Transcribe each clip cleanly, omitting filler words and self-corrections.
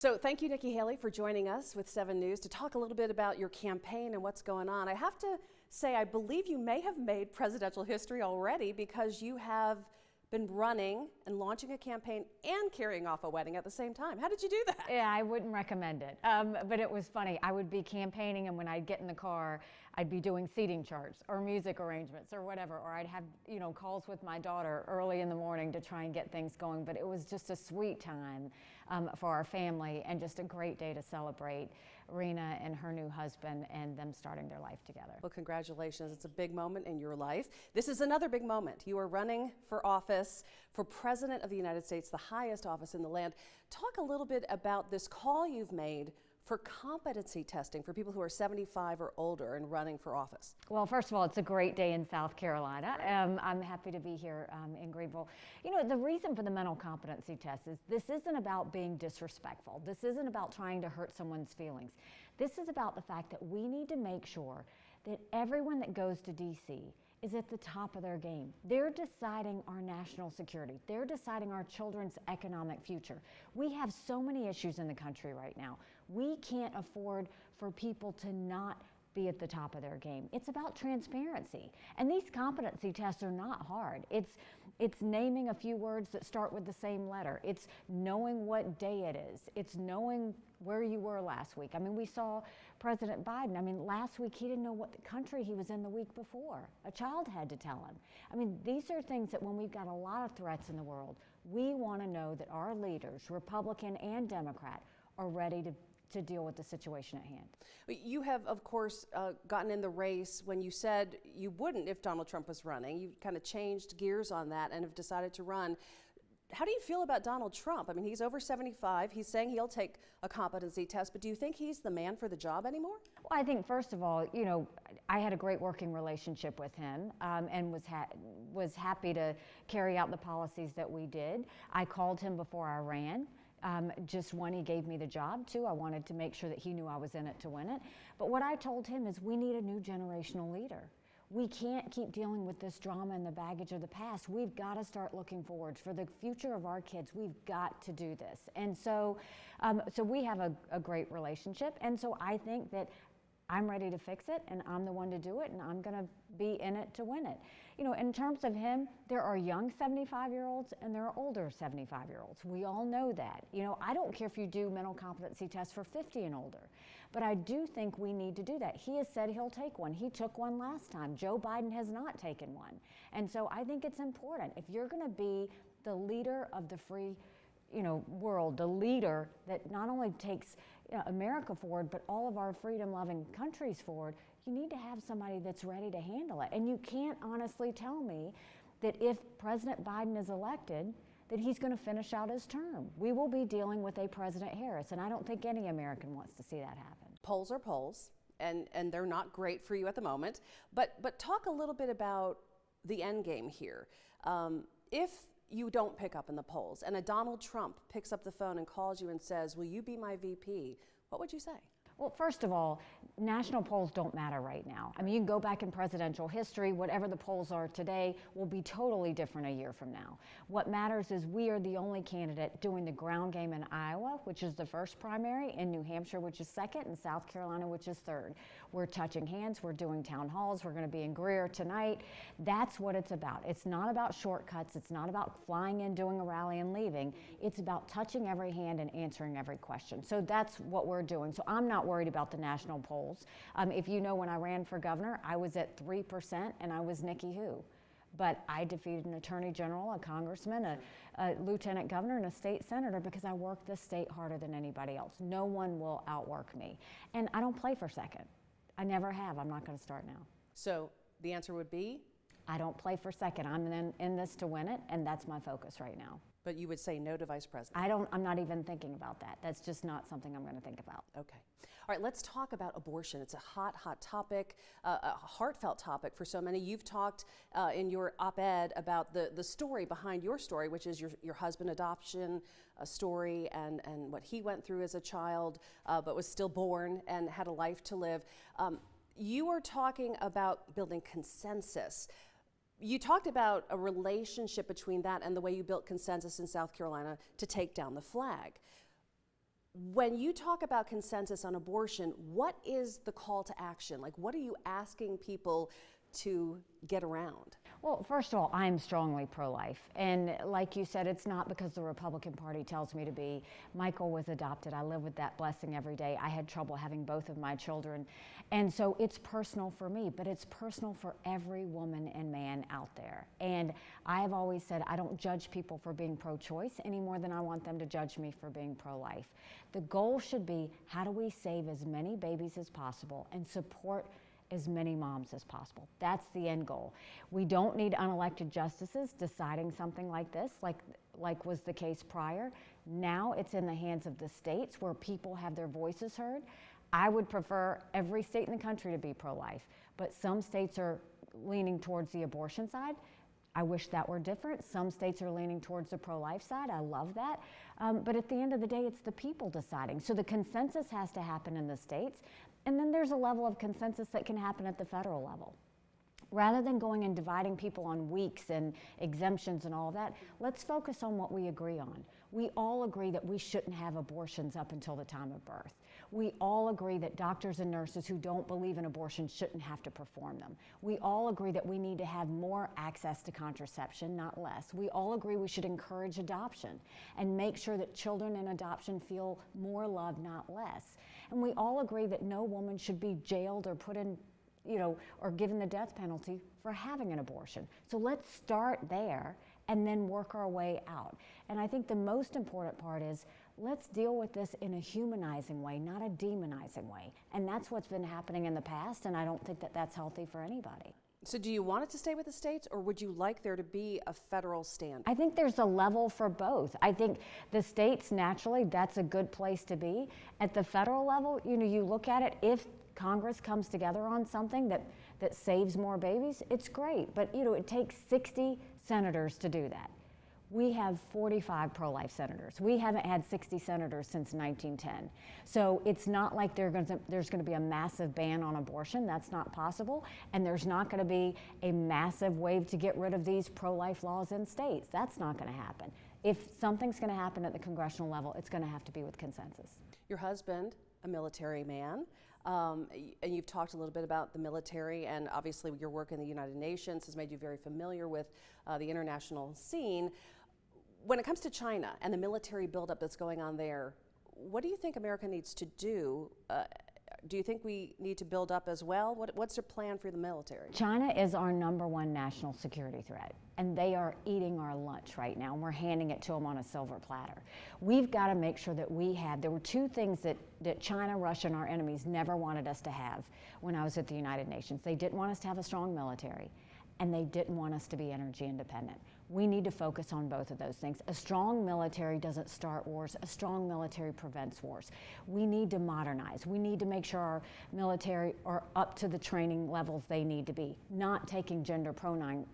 So thank you, Nikki Haley, for joining us with 7 News to talk a little bit about your campaign and what's going on. I have to say, I believe you may have made presidential history already because you have been running and launching a campaign and carrying off a wedding at the same time. How did you do that? Yeah, I wouldn't recommend it. But it was funny. I would be campaigning, and when I'd get in the car, I'd be doing seating charts or music arrangements or whatever, or I'd have, calls with my daughter early in the morning to try and get things going. But it was just a sweet time for our family and just a great day to celebrate Rena and her new husband and them starting their life together. Well, congratulations. It's a big moment in your life. This is another big moment. You are running for office for President of the United States, the highest office in the land. Talk a little bit about this call you've made for competency testing for people who are 75 or older and running for office. Well, first of all, it's a great day in South Carolina. I'm happy to be here in Greenville. The reason for the mental competency test is this isn't about being disrespectful. This isn't about trying to hurt someone's feelings. This is about the fact that we need to make sure that everyone that goes to D.C. is at the top of their game. They're deciding our national security. They're deciding our children's economic future. We have so many issues in the country right now. We can't afford for people to not be at the top of their game. It's about transparency. And these competency tests are not hard. It's naming a few words that start with the same letter. It's knowing what day it is. It's knowing where you were last week. We saw President Biden. Last week he didn't know what country he was in the week before. A child had to tell him. These are things that when we've got a lot of threats in the world, we want to know that our leaders, Republican and Democrat, are ready to deal with the situation at hand. You have, of course, gotten in the race when you said you wouldn't if Donald Trump was running. You kind of changed gears on that and have decided to run. How do you feel about Donald Trump? He's over 75. He's saying he'll take a competency test, but do you think he's the man for the job anymore? Well, I think, first of all, I had a great working relationship with him and was happy to carry out the policies that we did. I called him before I ran. Just one, he gave me the job. Two, I wanted to make sure that he knew I was in it to win it. But what I told him is we need a new generational leader. We can't keep dealing with this drama and the baggage of the past. We've got to start looking forward. For the future of our kids, we've got to do this. And so we have a great relationship. And so I think that I'm ready to fix it, and I'm the one to do it, and I'm going to be in it to win it. In terms of him, there are young 75-year-olds and there are older 75-year-olds. We all know that. I don't care if you do mental competency tests for 50 and older, but I do think we need to do that. He has said he'll take one. He took one last time. Joe Biden has not taken one. And so I think it's important. If you're going to be the leader of the free world, the leader that not only takes America forward, but all of our freedom-loving countries forward, you need to have somebody that's ready to handle it. And you can't honestly tell me that if President Biden is elected, that he's going to finish out his term. We will be dealing with a President Harris, and I don't think any American wants to see that happen. Polls are polls, and they're not great for you at the moment. But talk a little bit about the end game here. If you don't pick up in the polls and a Donald Trump picks up the phone and calls you and says, will you be my VP? What would you say? Well, first of all, national polls don't matter right now. You can go back in presidential history. Whatever the polls are today will be totally different a year from now. What matters is we are the only candidate doing the ground game in Iowa, which is the first primary, in New Hampshire, which is second, and South Carolina, which is third. We're touching hands. We're doing town halls. We're going to be in Greer tonight. That's what it's about. It's not about shortcuts. It's not about flying in, doing a rally, and leaving. It's about touching every hand and answering every question. So that's what we're doing. So I'm not worried about the national polls. If when I ran for governor, I was at 3% and I was Nikki who. But I defeated an attorney general, a congressman, a lieutenant governor, and a state senator because I worked this state harder than anybody else. No one will outwork me. And I don't play for second. I never have. I'm not going to start now. So the answer would be? I don't play for second. I'm in this to win it, and that's my focus right now. But you would say no to vice president? I'm not even thinking about that. That's just not something I'm going to think about. Okay. All right, let's talk about abortion. It's a hot topic, a heartfelt topic for so many. You've talked in your op-ed about the story behind your story, which is your husband adoption story and what he went through as a child, but was stillborn and had a life to live. You are talking about building consensus. You talked about a relationship between that and the way you built consensus in South Carolina to take down the flag. When you talk about consensus on abortion, what is the call to action? Like, what are you asking people to get around? Well, first of all, I'm strongly pro-life. And like you said, it's not because the Republican Party tells me to be. Michael was adopted. I live with that blessing every day. I had trouble having both of my children. And so it's personal for me, but it's personal for every woman and man out there. And I have always said I don't judge people for being pro-choice any more than I want them to judge me for being pro-life. The goal should be, how do we save as many babies as possible and support as many moms as possible? That's the end goal. We don't need unelected justices deciding something like this, like was the case prior. Now it's in the hands of the states where people have their voices heard. I would prefer every state in the country to be pro-life, but some states are leaning towards the abortion side. I wish that were different. Some states are leaning towards the pro-life side. I love that. But at the end of the day, it's the people deciding. So the consensus has to happen in the states. And then there's a level of consensus that can happen at the federal level. Rather than going and dividing people on weeks and exemptions and all of that, let's focus on what we agree on. We all agree that we shouldn't have abortions up until the time of birth. We all agree that doctors and nurses who don't believe in abortion shouldn't have to perform them. We all agree that we need to have more access to contraception, not less. We all agree we should encourage adoption and make sure that children in adoption feel more love, not less. And we all agree that no woman should be jailed or put in, or given the death penalty for having an abortion. So let's start there and then work our way out. And I think the most important part is, let's deal with this in a humanizing way, not a demonizing way. And that's what's been happening in the past, and I don't think that that's healthy for anybody. So do you want it to stay with the states, or would you like there to be a federal stand? I think there's a level for both. I think the states, naturally, that's a good place to be. At the federal level, you look at it, if Congress comes together on something that saves more babies, it's great. But it takes 60 senators to do that. We have 45 pro-life senators. We haven't had 60 senators since 1910. So it's not like there's going to be a massive ban on abortion. That's not possible. And there's not going to be a massive wave to get rid of these pro-life laws in states. That's not going to happen. If something's going to happen at the congressional level, it's going to have to be with consensus. Your husband, a military man, and you've talked a little bit about the military, and obviously your work in the United Nations has made you very familiar with the international scene. When it comes to China and the military buildup that's going on there, what do you think America needs to do? Do you think we need to build up as well? What's your plan for the military? China is our #1 national security threat, and they are eating our lunch right now, and we're handing it to them on a silver platter. We've got to make sure that there were two things that China, Russia, and our enemies never wanted us to have when I was at the United Nations. They didn't want us to have a strong military, and they didn't want us to be energy independent. We need to focus on both of those things. A strong military doesn't start wars. A strong military prevents wars. We need to modernize. We need to make sure our military are up to the training levels they need to be, not taking gender pronoun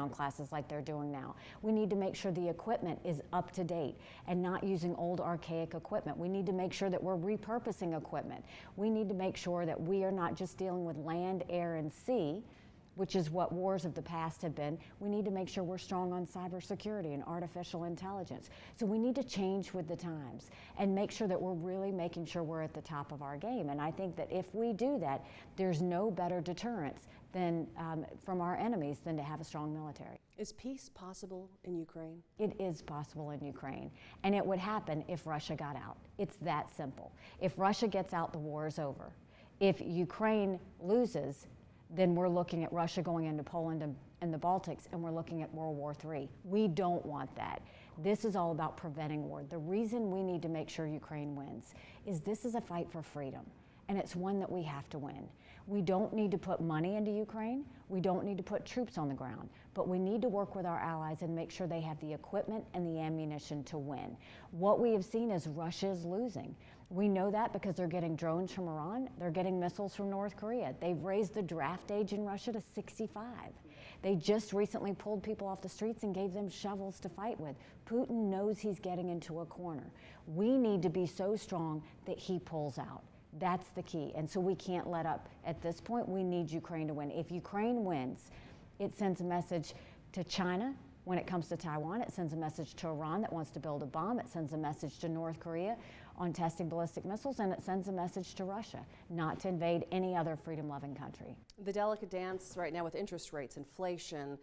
classes like they're doing now. We need to make sure the equipment is up to date and not using old archaic equipment. We need to make sure that we're repurposing equipment. We need to make sure that we are not just dealing with land, air, and sea, which is what wars of the past have been. We need to make sure we're strong on cybersecurity and artificial intelligence. So we need to change with the times and make sure that we're really making sure we're at the top of our game. And I think that if we do that, there's no better deterrence than from our enemies than to have a strong military. Is peace possible in Ukraine? It is possible in Ukraine. And it would happen if Russia got out. It's that simple. If Russia gets out, the war is over. If Ukraine loses, then we're looking at Russia going into Poland and the Baltics, and we're looking at World War III. We don't want that. This is all about preventing war. The reason we need to make sure Ukraine wins is this is a fight for freedom, and it's one that we have to win. We don't need to put money into Ukraine. We don't need to put troops on the ground, but we need to work with our allies and make sure they have the equipment and the ammunition to win. What we have seen is Russia is losing. We know that because they're getting drones from Iran, they're getting missiles from North Korea. They've raised the draft age in Russia to 65. They just recently pulled people off the streets and gave them shovels to fight with. Putin knows he's getting into a corner. We need to be so strong that he pulls out. That's the key. And so we can't let up. At this point, we need Ukraine to win. If Ukraine wins, it sends a message to China. When it comes to Taiwan, it sends a message to Iran that wants to build a bomb. It sends a message to North Korea. on testing ballistic missiles, and it sends a message to Russia not to invade any other freedom-loving country. The delicate dance right now with interest rates, inflation,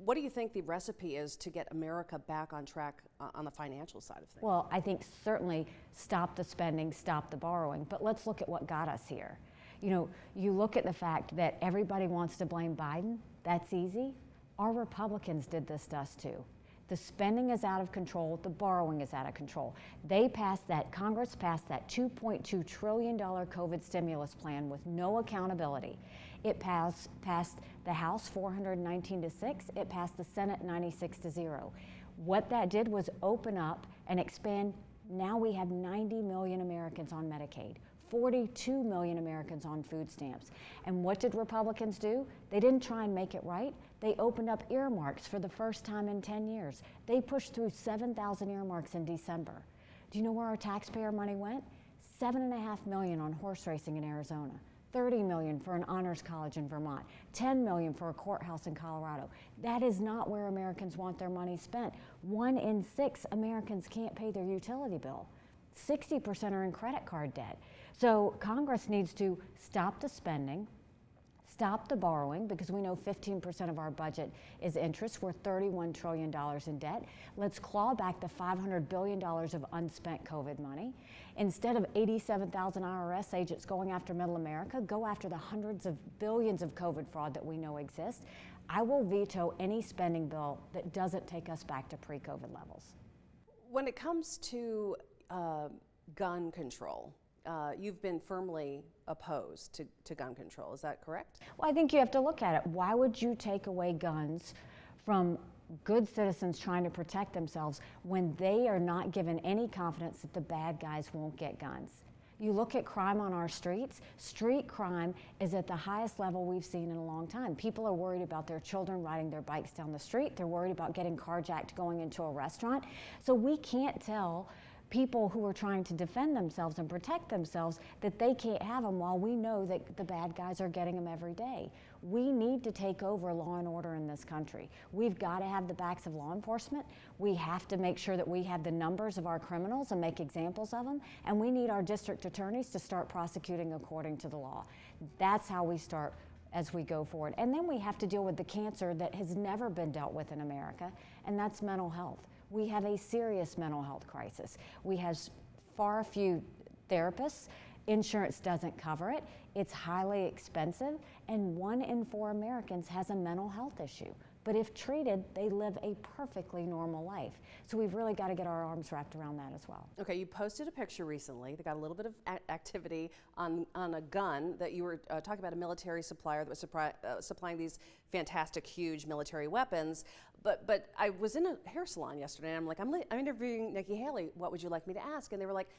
what do you think the recipe is to get America back on track on the financial side of things? Well, I think certainly stop the spending, stop the borrowing, but let's look at what got us here. You know, you look at the fact that everybody wants to blame Biden. That's easy. Our Republicans did this to us too. The spending is out of control, the borrowing is out of control. Congress passed that $2.2 trillion COVID stimulus plan with no accountability. It passed the House 419 to 6, it passed the Senate 96 to 0. What that did was open up and expand. Now we have 90 million Americans on Medicaid. 42 million Americans on food stamps. And what did Republicans do? They didn't try and make it right. They opened up earmarks for the first time in 10 years. They pushed through 7,000 earmarks in December. Do you know where our taxpayer money went? $7.5 million on horse racing in Arizona, $30 million for an honors college in Vermont, $10 million for a courthouse in Colorado. That is not where Americans want their money spent. 1 in 6 Americans can't pay their utility bill. 60% are in credit card debt. So Congress needs to stop the spending, stop the borrowing, because we know 15% of our budget is interest. We're $31 trillion in debt. Let's claw back the $500 billion of unspent COVID money. Instead of 87,000 IRS agents going after middle America, go after the hundreds of billions of COVID fraud that we know exists. I will veto any spending bill that doesn't take us back to pre-COVID levels. When it comes to gun control, you've been firmly opposed to gun control, is that correct? Well, I think you have to look at it. Why would you take away guns from good citizens trying to protect themselves when they are not given any confidence that the bad guys won't get guns? You look at crime on our streets, street crime is at the highest level we've seen in a long time. People are worried about their children riding their bikes down the street. They're worried about getting carjacked going into a restaurant. So we can't tell people who are trying to defend themselves and protect themselves that they can't have them while we know that the bad guys are getting them every day. We need to take over law and order in this country. We've got to have the backs of law enforcement. We have to make sure that we have the numbers of our criminals and make examples of them. And we need our district attorneys to start prosecuting according to the law. That's how we start as we go forward. And then we have to deal with the cancer that has never been dealt with in America, and that's mental health. We have a serious mental health crisis. We have far few therapists. Insurance doesn't cover it. It's highly expensive, and 1 in 4 Americans has a mental health issue. But if treated, they live a perfectly normal life. So we've really got to get our arms wrapped around that as well. Okay, you posted a picture recently that got a little bit of activity on a gun that you were talking about, a military supplier that was supplying these fantastic, huge military weapons. But I was in a hair salon yesterday, and I'm interviewing Nikki Haley. What would you like me to ask? And they were like,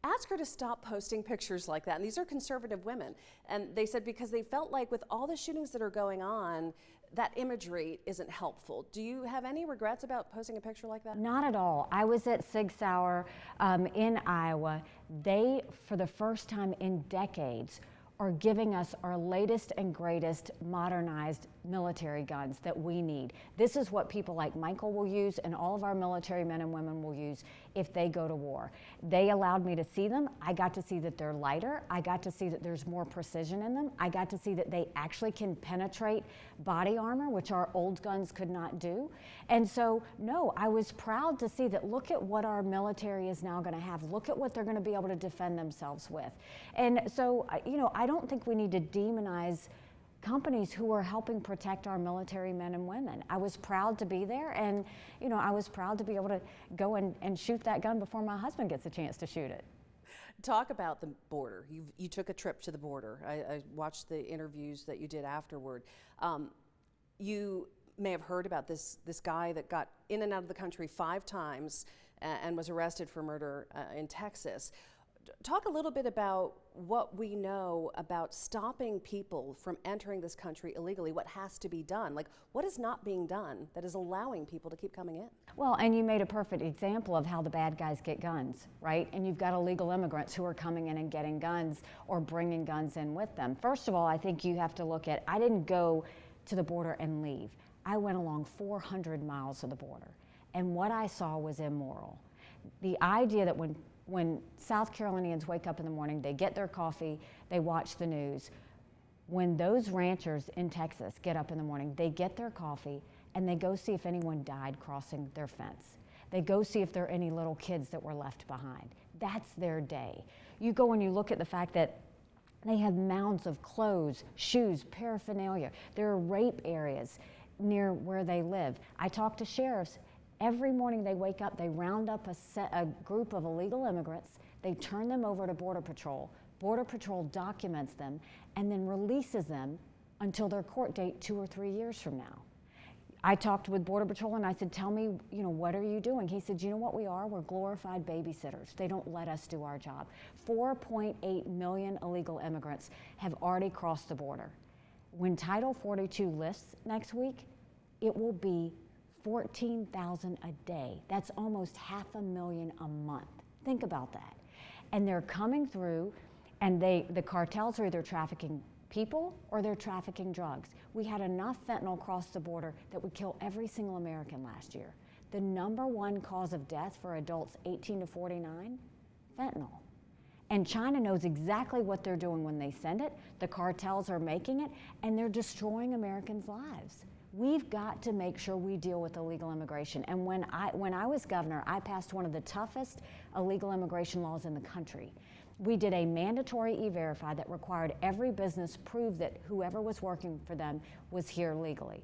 ask her to stop posting pictures like that. And these are conservative women. And they said because they felt like with all the shootings that are going on, that imagery isn't helpful. Do you have any regrets about posting a picture like that? Not at all. I was at Sig Sauer in Iowa. They, for the first time in decades, are giving us our latest and greatest modernized military guns that we need. This is what people like Michael will use and all of our military men and women will use if they go to war. They allowed me to see them. I got to see that they're lighter. I got to see that there's more precision in them. I got to see that they actually can penetrate body armor, which our old guns could not do. And so, no, I was proud to see that. Look at what our military is now going to have. Look at what they're going to be able to defend themselves with. And so, I don't think we need to demonize companies who are helping protect our military men and women. I was proud to be there, and I was proud to be able to go and shoot that gun before my husband gets a chance to shoot it. Talk about the border. You took a trip to the border. I watched the interviews that you did afterward. You may have heard about this guy that got in and out of the country 5 times and was arrested for murder in Texas. Talk a little bit about what we know about stopping people from entering this country illegally, what has to be done. Like, what is not being done that is allowing people to keep coming in? Well, and you made a perfect example of how the bad guys get guns, right? And you've got illegal immigrants who are coming in and getting guns or bringing guns in with them. First of all, I think you have to look at, I didn't go to the border and leave. I went along 400 miles of the border, and what I saw was immoral. The idea that when when South Carolinians wake up in the morning, they get their coffee, they watch the news. When those ranchers in Texas get up in the morning, they get their coffee and they go see if anyone died crossing their fence. They go see if there are any little kids that were left behind. That's their day. You go and you look at the fact that they have mounds of clothes, shoes, paraphernalia. There are rape areas near where they live. I talk to sheriffs. Every morning they wake up, they round up a group of illegal immigrants, they turn them over to Border Patrol. Border Patrol documents them and then releases them until their court date 2 or 3 years from now. I talked with Border Patrol and I said, tell me, what are you doing? He said, you know what we are? We're glorified babysitters. They don't let us do our job. 4.8 million illegal immigrants have already crossed the border. When Title 42 lifts next week, it will be 14,000 a day. That's almost 500,000 a month. Think about that. And they're coming through, and the cartels are either trafficking people or they're trafficking drugs. We had enough fentanyl cross the border that would kill every single American last year. The #1 cause of death for adults 18 to 49, fentanyl. And China knows exactly what they're doing when they send it. The cartels are making it, and they're destroying Americans' lives. We've got to make sure we deal with illegal immigration. And when I was governor, I passed one of the toughest illegal immigration laws in the country. We did a mandatory E-Verify that required every business prove that whoever was working for them was here legally.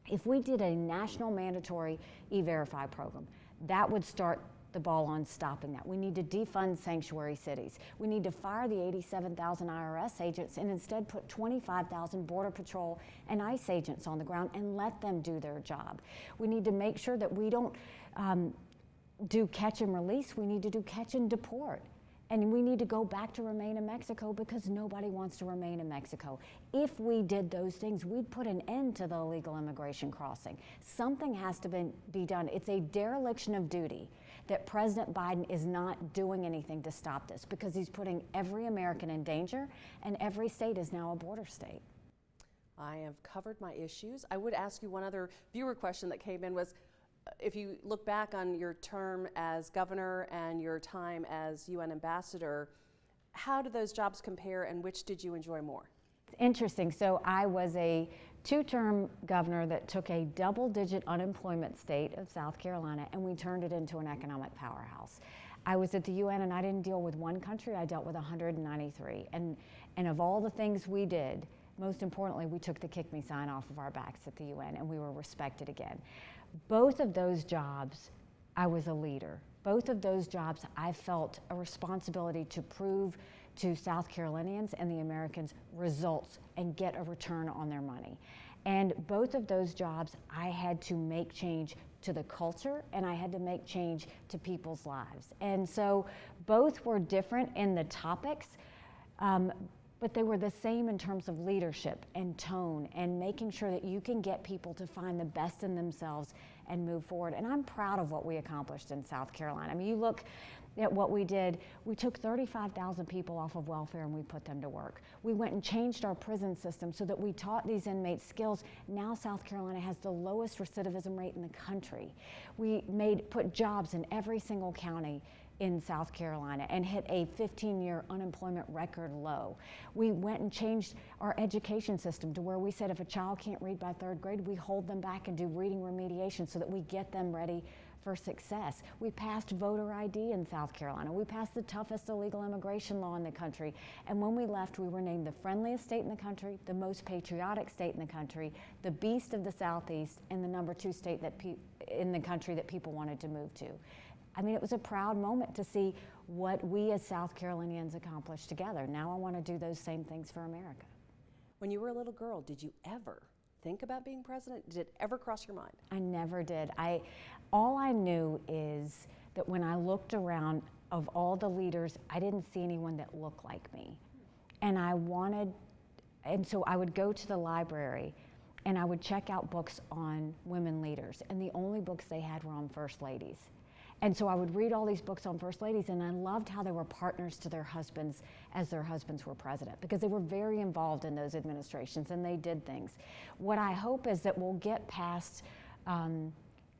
If we did a national mandatory E-Verify program, that would start the ball on stopping that. We need to defund sanctuary cities. We need to fire the 87,000 IRS agents and instead put 25,000 Border Patrol and ICE agents on the ground and let them do their job. We need to make sure that we don't do catch and release. We need to do catch and deport. And we need to go back to remain in Mexico because nobody wants to remain in Mexico. If we did those things, we'd put an end to the illegal immigration crossing. Something has to be done. It's a dereliction of duty that President Biden is not doing anything to stop this because he's putting every American in danger, and every state is now a border state. I have covered my issues. I would ask you one other viewer question that came in was, if you look back on your term as governor and your time as UN ambassador, how do those jobs compare and which did you enjoy more? It's interesting. So I was a 2-term governor that took a double-digit unemployment state of South Carolina and we turned it into an economic powerhouse. I was at the UN and I didn't deal with one country, I dealt with 193. And of all the things we did, most importantly, we took the kick me sign off of our backs at the UN and we were respected again. Both of those jobs, I was a leader. Both of those jobs, I felt a responsibility to prove to South Carolinians and the Americans results and get a return on their money. And both of those jobs, I had to make change to the culture and I had to make change to people's lives. And so both were different in the topics, but they were the same in terms of leadership and tone and making sure that you can get people to find the best in themselves and move forward. And I'm proud of what we accomplished in South Carolina. I mean, you look at what we did. We took 35,000 people off of welfare and we put them to work. We went and changed our prison system so that we taught these inmates skills. Now South Carolina has the lowest recidivism rate in the country. We put jobs in every single county in South Carolina and hit a 15-year unemployment record low. We went and changed our education system to where we said if a child can't read by 3rd grade, we hold them back and do reading remediation so that we get them ready for success. We passed voter ID in South Carolina. We passed the toughest illegal immigration law in the country. And when we left, we were named the friendliest state in the country, the most patriotic state in the country, the beast of the Southeast, and the #2 state in the country that people wanted to move to. I mean, it was a proud moment to see what we as South Carolinians accomplished together. Now I want to do those same things for America. When you were a little girl, did you ever think about being president? Did it ever cross your mind? I never did. All I knew is that when I looked around of all the leaders, I didn't see anyone that looked like me. And so I would go to the library and I would check out books on women leaders, and the only books they had were on first ladies. And so I would read all these books on first ladies, and I loved how they were partners to their husbands as their husbands were president, because they were very involved in those administrations and they did things. What I hope is that we'll get past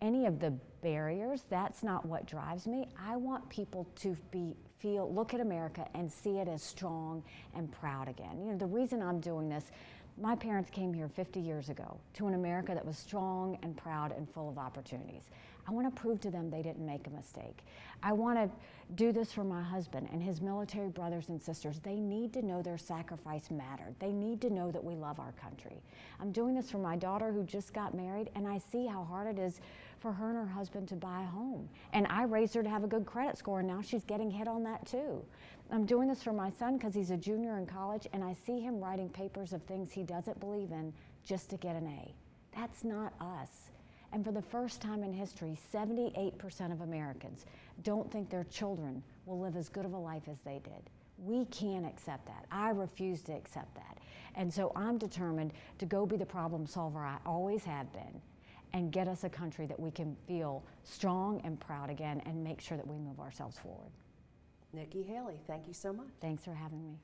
any of the barriers. That's not what drives me. I want people to look at America and see it as strong and proud again. You know, the reason I'm doing this, my parents came here 50 years ago to an America that was strong and proud and full of opportunities. I want to prove to them they didn't make a mistake. I want to do this for my husband and his military brothers and sisters. They need to know their sacrifice mattered. They need to know that we love our country. I'm doing this for my daughter who just got married, and I see how hard it is for her and her husband to buy a home. And I raised her to have a good credit score, and now she's getting hit on that too. I'm doing this for my son because he's a junior in college, and I see him writing papers of things he doesn't believe in just to get an A. That's not us. And for the first time in history, 78% of Americans don't think their children will live as good of a life as they did. We can't accept that. I refuse to accept that. And so I'm determined to go be the problem solver I always have been and get us a country that we can feel strong and proud again and make sure that we move ourselves forward. Nikki Haley, thank you so much. Thanks for having me.